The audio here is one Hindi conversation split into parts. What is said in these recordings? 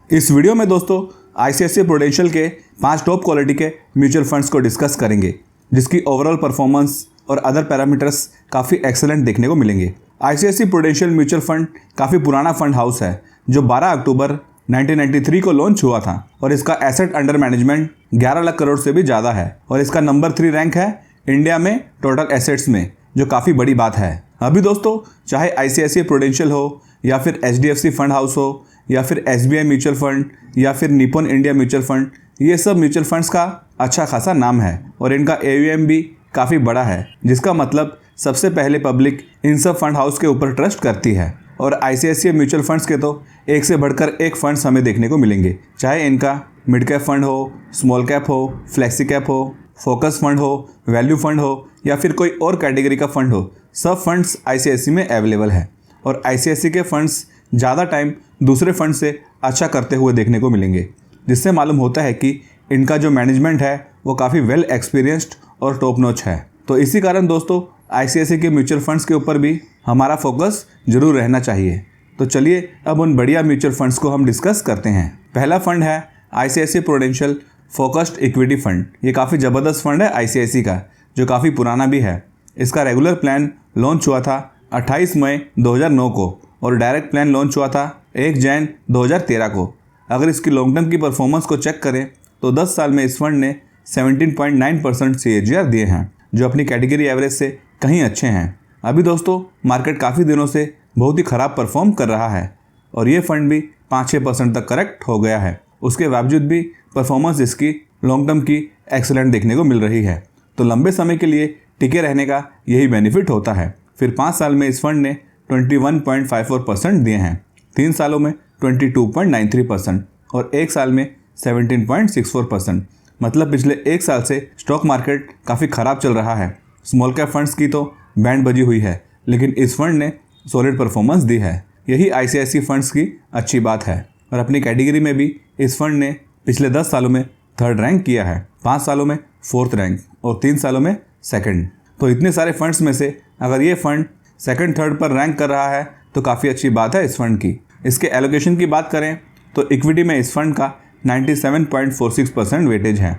इस वीडियो में दोस्तों आईसीआईसीआई प्रूडेंशियल के 5 टॉप क्वालिटी के म्यूचुअल फंड्स को डिस्कस करेंगे, जिसकी ओवरऑल परफॉर्मेंस और अदर पैरामीटर्स काफ़ी एक्सेलेंट देखने को मिलेंगे। आईसीआईसीआई प्रूडेंशियल म्यूचुअल फंड काफ़ी पुराना फंड हाउस है जो 12 अक्टूबर 1993 को लॉन्च हुआ था और इसका asset under management 11 lakh crore से भी ज़्यादा है और इसका नंबर 3 रैंक है इंडिया में टोटल एसेट्स में, जो काफ़ी बड़ी बात है। अभी दोस्तों चाहे आईसीआईसीआई प्रूडेंशियल हो या फिर एचडीएफसी फंड हाउस हो या फिर एसबीआई म्यूचुअल फंड या फिर निपॉन इंडिया म्यूचुअल फंड, ये सब म्यूचुअल फंड्स का अच्छा खासा नाम है और इनका एयूएम भी काफ़ी बड़ा है, जिसका मतलब सबसे पहले पब्लिक इन सब फंड हाउस के ऊपर ट्रस्ट करती है। और आईसीआईसीआई म्यूचुअल फंड्स के तो एक से बढ़कर एक फंड्स हमें देखने को मिलेंगे, चाहे इनका मिड कैप फंड हो, स्मॉल कैप हो, फ्लेक्सी कैप हो, फोकस फंड हो, वैल्यू फंड हो या फिर कोई और कैटेगरी का फंड हो, सब फंड्स आईसीआईसीआई में अवेलेबल है। और आईसीआईसीआई के फंड्स ज़्यादा टाइम दूसरे फंड से अच्छा करते हुए देखने को मिलेंगे, जिससे मालूम होता है कि इनका जो मैनेजमेंट है वो काफ़ी वेल एक्सपीरियंस्ड और टॉप नॉच है। तो इसी कारण दोस्तों आईसीआईसीआई के म्यूचुअल फंड्स के ऊपर भी हमारा फोकस जरूर रहना चाहिए। तो चलिए अब उन बढ़िया म्यूचुअल फंड्स को हम डिस्कस करते हैं। पहला फंड है ICICI prudential focused equity fund. ये काफ़ी ज़बरदस्त फंड है आईसीआईसीआई का, जो काफ़ी पुराना भी है। इसका रेगुलर प्लान लॉन्च हुआ था 28 मई 2009 को और डायरेक्ट प्लान लॉन्च हुआ था 1 जनवरी 2013 को। अगर इसकी लॉन्ग टर्म की परफॉर्मेंस को चेक करें तो 10 साल में इस फंड ने 17.9% CAGR दिए हैं, जो अपनी कैटेगरी एवरेज से कहीं अच्छे हैं। अभी दोस्तों मार्केट काफ़ी दिनों से बहुत ही ख़राब परफॉर्म कर रहा है और ये फंड भी 5-6% तक करेक्ट हो गया है। उसके बावजूद भी परफॉर्मेंस इसकी लॉन्ग टर्म की एक्सेलेंट देखने को मिल रही है। तो लंबे समय के लिए टिके रहने का यही बेनिफिट होता है। फिर 5 साल में इस फंड ने 21.54% दिए हैं, 3 सालों में 22.93% और 1 साल में 17.64%। मतलब पिछले 1 साल से स्टॉक मार्केट काफ़ी ख़राब चल रहा है। स्मॉल कैप फंड्स की तो बैंड बजी हुई है, लेकिन इस फंड ने सॉलिड परफॉर्मेंस दी है। यही आईसीआईसीआई फंड्स की अच्छी बात है। और अपनी कैटेगरी में भी इस फंड ने पिछले 10 सालों में 3rd रैंक किया है, 5 सालों में 4th रैंक और 3 सालों में 2nd। तो इतने सारे फंड्स में से अगर ये फंड 2nd 3rd पर रैंक कर रहा है तो काफ़ी अच्छी बात है इस फंड की। इसके एलोकेशन की बात करें तो इक्विटी में इस फंड का 97.46% वेटेज है,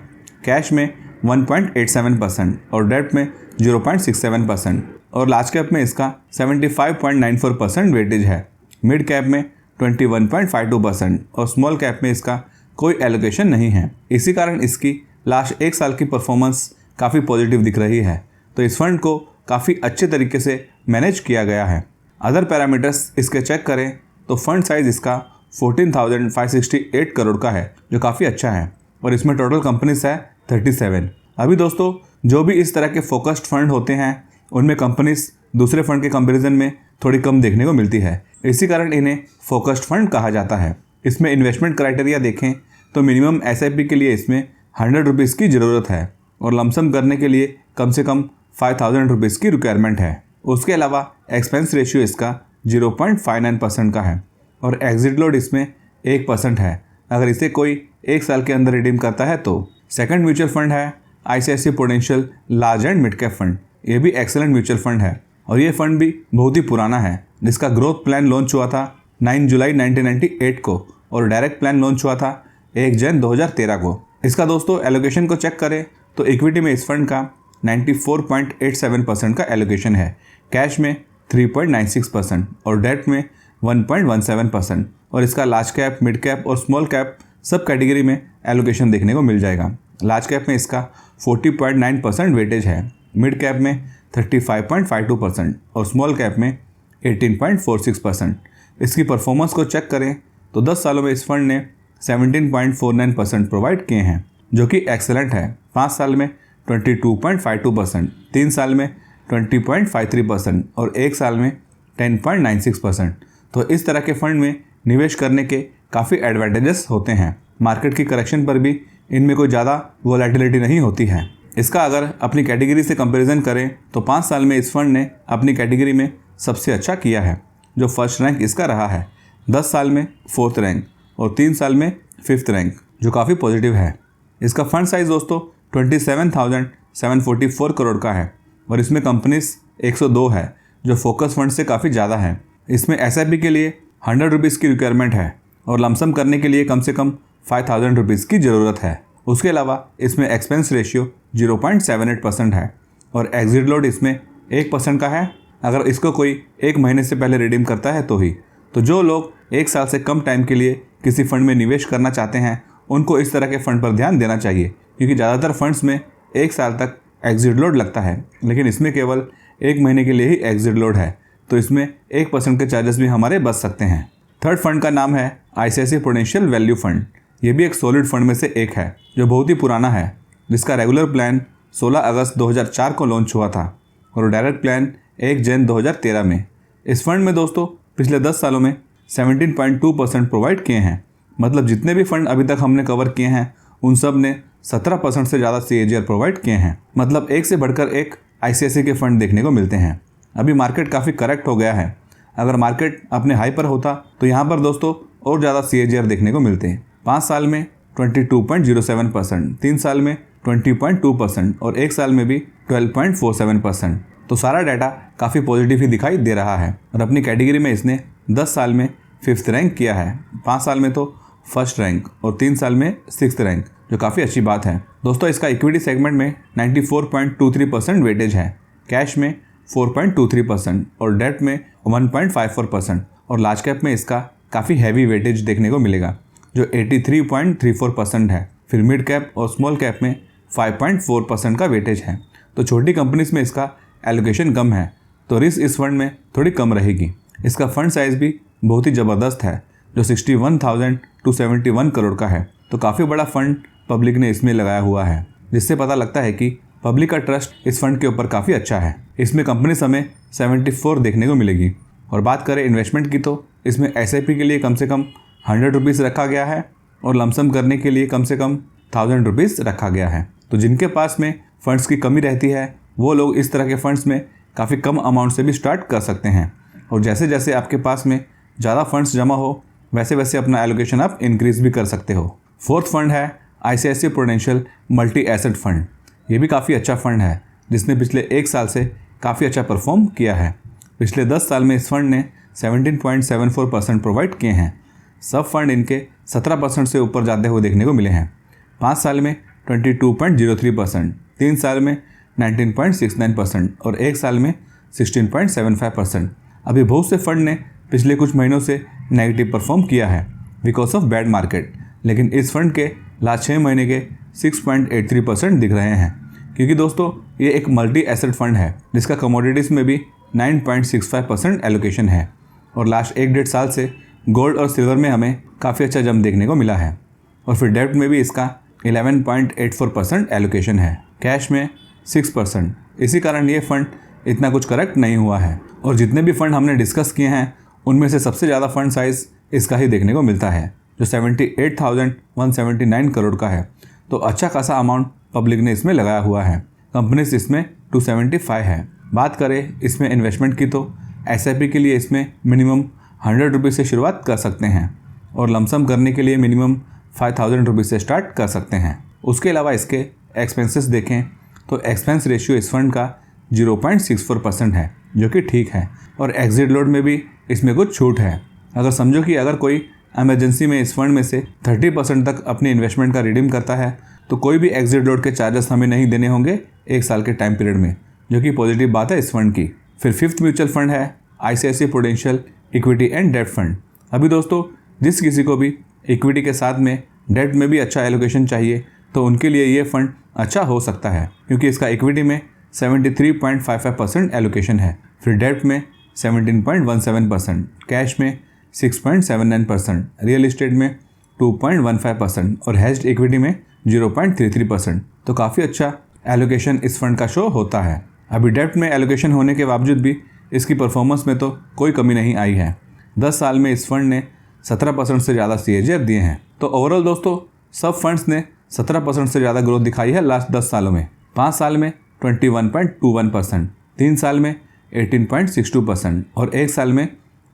कैश में 1.87% और डेब्ट में 0.67% और लार्ज कैप में इसका 75.94% वेटेज है। मिड कैप में 21.52% और स्मॉल कैप में इसका कोई एलोकेशन नहीं है। इसी कारण इसकी लास्ट 1 साल की परफॉर्मेंस काफ़ी पॉजिटिव दिख रही है। तो इस फंड को काफ़ी अच्छे तरीके से मैनेज किया गया है। अदर पैरामीटर्स इसके चेक करें तो फंड साइज़ इसका 14,568 करोड़ का है, जो काफ़ी अच्छा है और इसमें टोटल कंपनीज है 37। अभी दोस्तों जो भी इस तरह के फोकस्ड फंड होते हैं उनमें कंपनीज दूसरे फंड के कंपैरिजन में थोड़ी कम देखने को मिलती है, इसी कारण इन्हें फोकस्ड फंड कहा जाता है। इसमें इन्वेस्टमेंट क्राइटेरिया देखें तो मिनिमम SIP के लिए इसमें 100 रुपीज़ की ज़रूरत है और लमसम करने के लिए कम से कम 5,000 रुपीज़ की रिक्वायरमेंट है। उसके अलावा एक्सपेंस रेशियो इसका 0.59% का है और एग्जिट लोड इसमें 1% है, अगर इसे कोई 1 साल के अंदर रिडीम करता है तो। सेकंड म्यूचुअल फंड है ICICI prudential large and mid cap fund. ये भी एक्सेलेंट म्यूचुअल फंड है और ये फंड भी बहुत ही पुराना है, जिसका ग्रोथ प्लान लॉन्च हुआ था 9 जुलाई 1998 को और डायरेक्ट प्लान लॉन्च हुआ था 1 जनवरी 2013 को। इसका दोस्तों एलोकेशन को चेक करें तो इक्विटी में इस फंड का 94.87% का एलोकेशन है, कैश में 3.96% और डेट में 1.17% और इसका लार्ज कैप, मिड कैप और स्मॉल कैप सब कैटेगरी में एलोकेशन देखने को मिल जाएगा। लार्ज कैप में इसका 40.9% वेटेज है, मिड कैप में 35.52% और स्मॉल कैप में 18.46%। इसकी परफॉर्मेंस को चेक करें तो 10 सालों में इस फंड ने 17.49% प्रोवाइड किए हैं, जो कि एक्सेलेंट है। 5 साल में 22.52%, 3 साल में 20.53% और 1 साल में 10.96%। तो इस तरह के फंड में निवेश करने के काफ़ी एडवांटेजेस होते हैं। मार्केट की करेक्शन पर भी इनमें कोई ज़्यादा वोलेटिलिटी नहीं होती है। इसका अगर अपनी कैटेगरी से कंपैरिजन करें तो 5 साल में इस फंड ने अपनी कैटेगरी में सबसे अच्छा किया है, जो फर्स्ट रैंक इसका रहा है। 10 साल में 4th रैंक और 3 साल में 5th रैंक, जो काफ़ी पॉजिटिव है। इसका फंड साइज़ दोस्तों 27,744 करोड़ का है और इसमें कंपनीज 102 है, जो फोकस फंड से काफ़ी ज़्यादा है। इसमें SIP के लिए 100 रुपीज़ की रिक्वायरमेंट है और लमसम करने के लिए कम से कम 5000 रुपीज़ की ज़रूरत है। उसके अलावा इसमें एक्सपेंस रेशियो 0.78% है और एग्जिट लोड इसमें 1% का है, अगर इसको कोई 1 महीने से पहले रिडीम करता है तो ही। तो जो लोग 1 साल से कम टाइम के लिए किसी फंड में निवेश करना चाहते हैं उनको इस तरह के फंड पर ध्यान देना चाहिए, क्योंकि ज़्यादातर फंड्स में 1 साल तक एग्जिट लोड लगता है, लेकिन इसमें केवल 1 महीने के लिए ही एग्जिट लोड है, तो इसमें 1% के चार्जेस भी हमारे बच सकते हैं। थर्ड फंड का नाम है ICICI प्रूडेंशियल वैल्यू फंड। ये भी एक सॉलिड फंड में से एक है जो बहुत ही पुराना है, जिसका रेगुलर प्लान 16 अगस्त 2004 को लॉन्च हुआ था और डायरेक्ट प्लान 1 जनवरी 2013 में। इस फंड में दोस्तों पिछले 10 सालों में 17.2% प्रोवाइड किए हैं। मतलब जितने भी फंड अभी तक हमने कवर किए हैं उन सब ने 17% से ज़्यादा CAGR प्रोवाइड किए हैं। मतलब एक से बढ़कर एक ICICI के फंड देखने को मिलते हैं। अभी मार्केट काफ़ी करेक्ट हो गया है। अगर मार्केट अपने हाई पर होता तो यहाँ पर दोस्तों और ज़्यादा CAGR देखने को मिलते हैं। 5 साल में 22.07%, 3 साल में 20.2% और 1 साल में भी 12.47%। तो सारा डाटा काफ़ी पॉजिटिव ही दिखाई दे रहा है और अपनी कैटेगरी में इसने 10 साल में 5th रैंक किया है, 5 साल में तो 1st रैंक और 3 साल में 6th रैंक, जो काफ़ी अच्छी बात है। दोस्तों इसका इक्विटी सेगमेंट में 94.23% वेटेज है, कैश में 4.23% और डेट में 1.54% और लार्ज कैप में इसका काफ़ी हैवी वेटेज देखने को मिलेगा जो 83.34% है। फिर मिड कैप और स्मॉल कैप में 5.4% का वेटेज है। तो छोटी कंपनीज में इसका एलोकेशन कम है, तो रिस्क इस फंड में थोड़ी कम रहेगी। इसका फंड साइज़ भी बहुत ही ज़बरदस्त है जो 61,271 करोड़ का है। तो काफ़ी बड़ा फंड पब्लिक ने इसमें लगाया हुआ है, जिससे पता लगता है कि पब्लिक का ट्रस्ट इस फंड के ऊपर काफ़ी अच्छा है। इसमें कंपनी हमें 74 देखने को मिलेगी। और बात करें इन्वेस्टमेंट की तो इसमें SIP के लिए कम से कम 100 रुपीज़ रखा गया है और लमसम करने के लिए कम से कम 1000 रुपीज़ रखा गया है। तो जिनके पास में फंड्स की कमी रहती है वो लोग इस तरह के फंड्स में काफ़ी कम अमाउंट से भी स्टार्ट कर सकते हैं और जैसे जैसे आपके पास में ज़्यादा फंड्स जमा हो वैसे वैसे अपना एलोकेशन आप इंक्रीज़ भी कर सकते हो। फोर्थ फंड है ICICI prudential multi asset fund. ये भी काफ़ी अच्छा फंड है जिसने पिछले 1 साल से काफ़ी अच्छा परफॉर्म किया है। पिछले 10 साल में इस फंड ने 17.74% प्रोवाइड किए हैं। सब फंड इनके 17% से ऊपर जाते हुए देखने को मिले हैं। 5 साल में 22.03%, 3 साल में 19.69% और 1 साल में 16.75%। अभी बहुत से फंड ने पिछले कुछ महीनों से नेगेटिव परफॉर्म किया है बिकॉज ऑफ बैड मार्केट, लेकिन इस फंड के लास्ट 6 महीने के 6.83% दिख रहे हैं, क्योंकि दोस्तों ये एक मल्टी एसेट फंड है जिसका कमोडिटीज़ में भी 9.65% एलोकेशन है और लास्ट 1-1.5 साल से गोल्ड और सिल्वर में हमें काफ़ी अच्छा जंप देखने को मिला है। और फिर डेब्ट में भी इसका 11.84% एलोकेशन है, कैश में 6%। इसी कारण ये फंड इतना कुछ करेक्ट नहीं हुआ है। और जितने भी फंड हमने डिस्कस किए हैं उनमें से सबसे ज़्यादा फंड साइज़ इसका ही देखने को मिलता है जो 78,179 करोड़ का है। तो अच्छा खासा अमाउंट पब्लिक ने इसमें लगाया हुआ है। कंपनीज इसमें 275 है। बात करें इसमें इन्वेस्टमेंट की तो SIP के लिए इसमें मिनिमम 100 रुपीज़ से शुरुआत कर सकते हैं और लमसम करने के लिए मिनिमम 5000 रुपीज़ से स्टार्ट कर सकते हैं। उसके अलावा इसके एक्सपेंसेस देखें तो एक्सपेंस रेशियो इस फंड का 0.64% है जो कि ठीक है और एग्जिट लोड में भी इसमें कुछ छूट है। अगर समझो कि अगर कोई इमरजेंसी में इस फंड में से 30% तक अपनी इन्वेस्टमेंट का रिडीम करता है तो कोई भी एग्जिट लोड के चार्जेस हमें नहीं देने होंगे 1 साल के टाइम पीरियड में, जो कि पॉजिटिव बात है इस फंड की। फिर 5th म्यूचुअल फंड है ICICI Prudential equity and debt fund. अभी दोस्तों जिस किसी को भी इक्विटी के साथ में डेट में भी अच्छा एलोकेशन चाहिए तो उनके लिए ये फंड अच्छा हो सकता है, क्योंकि इसका इक्विटी में 73.55% एलोकेशन है, फिर डेट में 17.17%, कैश में 6.79%, रियल एस्टेट में 2.15% और हेज्ड इक्विटी में 0.33%। तो काफ़ी अच्छा एलोकेशन इस फंड का शो होता है। अभी डेट में एलोकेशन होने के बावजूद भी इसकी परफॉर्मेंस में तो कोई कमी नहीं आई है। 10 साल में इस फंड ने 17% से ज़्यादा CAGR दिए हैं। तो ओवरऑल दोस्तों सब फंड्स ने 17% से ज़्यादा ग्रोथ दिखाई है लास्ट 10 सालों में। 5 साल में 21.21%, 3 साल में 18.62% और 1 साल में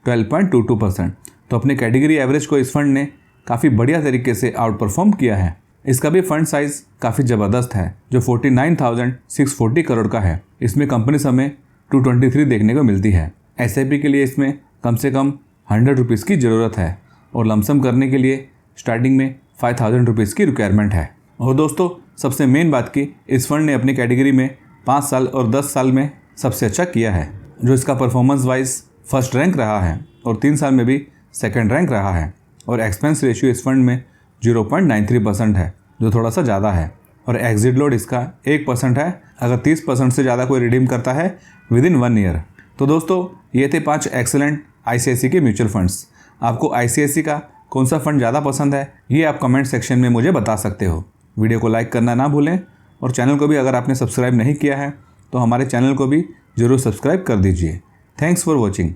12.22%। तो अपने कैटेगरी एवरेज को इस फंड ने काफ़ी बढ़िया तरीके से आउट परफॉर्म किया है। इसका भी फंड साइज़ काफ़ी ज़बरदस्त है जो 49,640 करोड़ का है। इसमें कंपनीज हमें 223 देखने को मिलती है। SIP के लिए इसमें कम से कम 100 रुपीज़ की ज़रूरत है और लमसम करने के लिए स्टार्टिंग में 5000 रुपीज़ की रिक्वायरमेंट है। और दोस्तों सबसे मेन बात की, इस फंड ने अपनी कैटेगरी में 5 साल और 10 साल में सबसे अच्छा किया है, जो इसका परफॉर्मेंस वाइज फर्स्ट रैंक रहा है और 3 साल में भी सेकंड रैंक रहा है। और एक्सपेंस रेशियो इस फंड में 0.93% है, जो थोड़ा सा ज़्यादा है। और एग्जिट लोड इसका 1% है अगर 30% से ज़्यादा कोई रिडीम करता है विद इन 1 ईयर। तो दोस्तों ये थे 5 एक्सेलेंट ICICI के म्यूचुअल फंड्स। आपको ICICI का कौन सा फंड ज़्यादा पसंद है ये आप कमेंट सेक्शन में मुझे बता सकते हो। वीडियो को लाइक करना ना भूलें और चैनल को भी अगर आपने सब्सक्राइब नहीं किया है तो हमारे चैनल को भी ज़रूर सब्सक्राइब कर दीजिए। Thanks for watching.